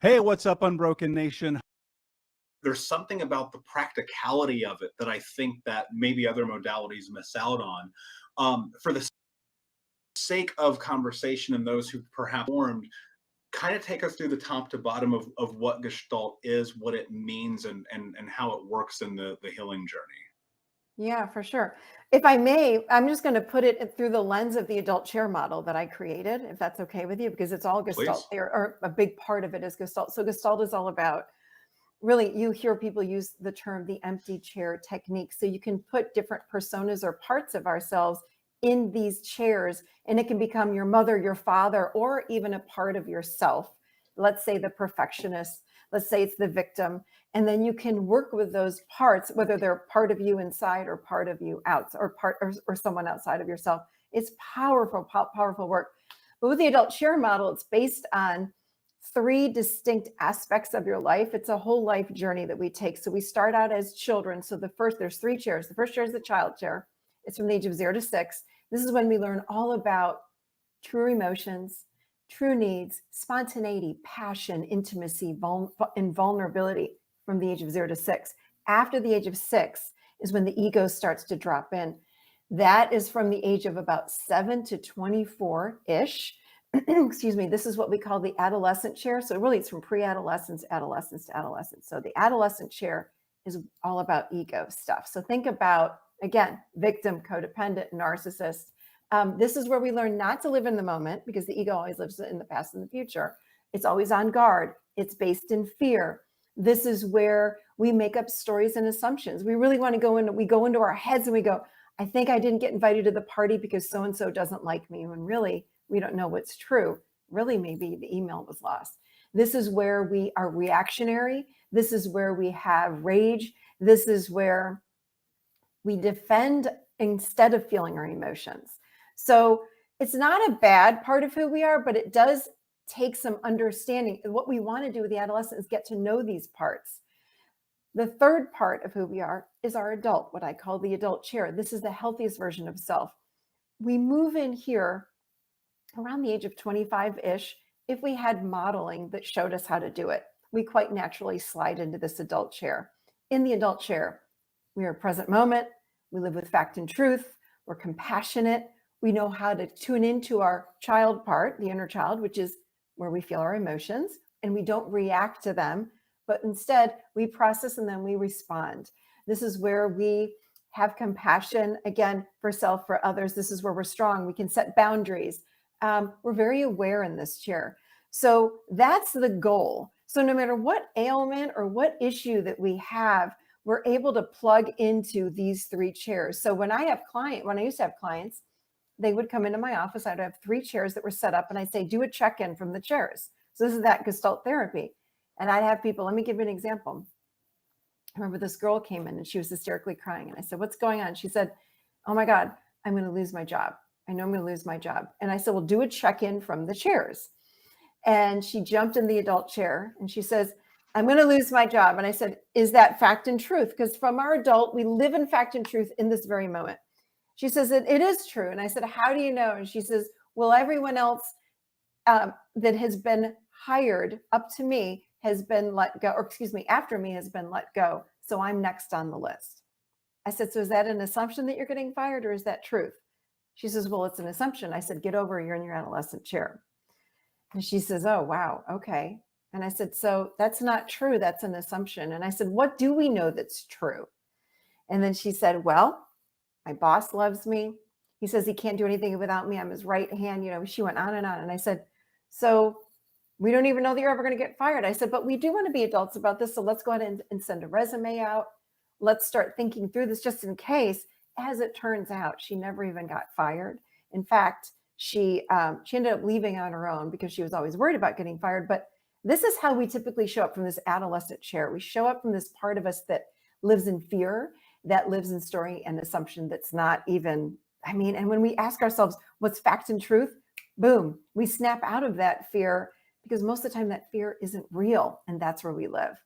Hey, what's up, Unbroken Nation? There's something about the practicality of it that I think that maybe other modalities miss out on. For the sake of conversation and those who perhaps formed, kind of take us through the top to bottom of what Gestalt is, what it means, and how it works in the healing journey. Yeah, for sure. If I may, I'm just going to put it through the lens of the adult chair model that I created, if that's okay with you, because it's all Gestalt there, or a big part of it is Gestalt. So Gestalt is all about, really, you hear people use the term the empty chair technique. So you can put different personas or parts of ourselves in these chairs, and it can become your mother, your father, or even a part of yourself. Let's say the perfectionist, let's say it's the victim. And then you can work with those parts, whether they're part of you inside or part of you out, or someone outside of yourself. It's powerful, powerful work. But with the adult chair model, it's based on 3 distinct aspects of your life. It's a whole life journey that we take. So we start out as children. So there's 3 chairs. The first chair is the child chair. It's from the age of 0 to 6. This is when we learn all about true emotions, true needs, spontaneity, passion, intimacy, and vulnerability from the age of 0 to 6. After the age of 6 is when the ego starts to drop in. That is from the age of about 7 to 24-ish. Excuse me. This is what we call the adolescent chair. So really it's from pre-adolescence, adolescence to adolescence. So the adolescent chair is all about ego stuff. So think about, again, victim, codependent, narcissist. This is where we learn not to live in the moment, because the ego always lives in the past and the future. It's always on guard. It's based in fear. This is where we make up stories and assumptions. We really want to we go into our heads and we go, I think I didn't get invited to the party because so-and-so doesn't like me. When really, we don't know what's true. Really, maybe the email was lost. This is where we are reactionary. This is where we have rage. This is where we defend instead of feeling our emotions. So it's not a bad part of who we are, but it does take some understanding. What we want to do with the adolescent is get to know these parts. The third part of who we are is our adult, what I call the adult chair. This is the healthiest version of self. We move in here around the age of 25-ish. If we had modeling that showed us how to do it, we quite naturally slide into this adult chair. In the adult chair, we are present moment. We live with fact and truth. We're compassionate. We know how to tune into our child part, the inner child, which is where we feel our emotions, and we don't react to them, but instead we process and then we respond. This is where we have compassion, again, for self, for others. This is where we're strong. We can set boundaries. We're very aware in this chair. So that's the goal. So no matter what ailment or what issue that we have, we're able to plug into these 3 chairs. So when I used to have clients, they would come into my office. I'd have 3 chairs that were set up, and I'd say, do a check-in from the chairs. So this is that Gestalt therapy. And I'd have people, let me give you an example. I remember this girl came in and she was hysterically crying. And I said, what's going on? She said, oh my God, I'm going to lose my job. I know I'm going to lose my job. And I said, well, do a check-in from the chairs. And she jumped in the adult chair and she says, I'm going to lose my job. And I said, is that fact and truth? Because from our adult, we live in fact and truth in this very moment. She says, it is true. And I said, how do you know? And she says, well, everyone else that has been hired up to me has been let go, or excuse me, after me has been let go. So I'm next on the list. I said, so is that an assumption that you're getting fired, or is that truth? She says, well, it's an assumption. I said, get over it. You're in your adolescent chair. And she says, oh, wow. Okay. And I said, so that's not true. That's an assumption. And I said, what do we know that's true? And then she said, well, my boss loves me. He says he can't do anything without me. I'm his right hand. She went on. And I said, so we don't even know that you're ever going to get fired. I said, but we do want to be adults about this. So let's go ahead and send a resume out. Let's start thinking through this just in case. As it turns out, she never even got fired. In fact, she ended up leaving on her own because she was always worried about getting fired. But this is how we typically show up from this adolescent chair. We show up from this part of us that lives in fear, that lives in story and assumption that's not even, and when we ask ourselves, what's fact and truth? Boom, we snap out of that fear, because most of the time that fear isn't real, and that's where we live.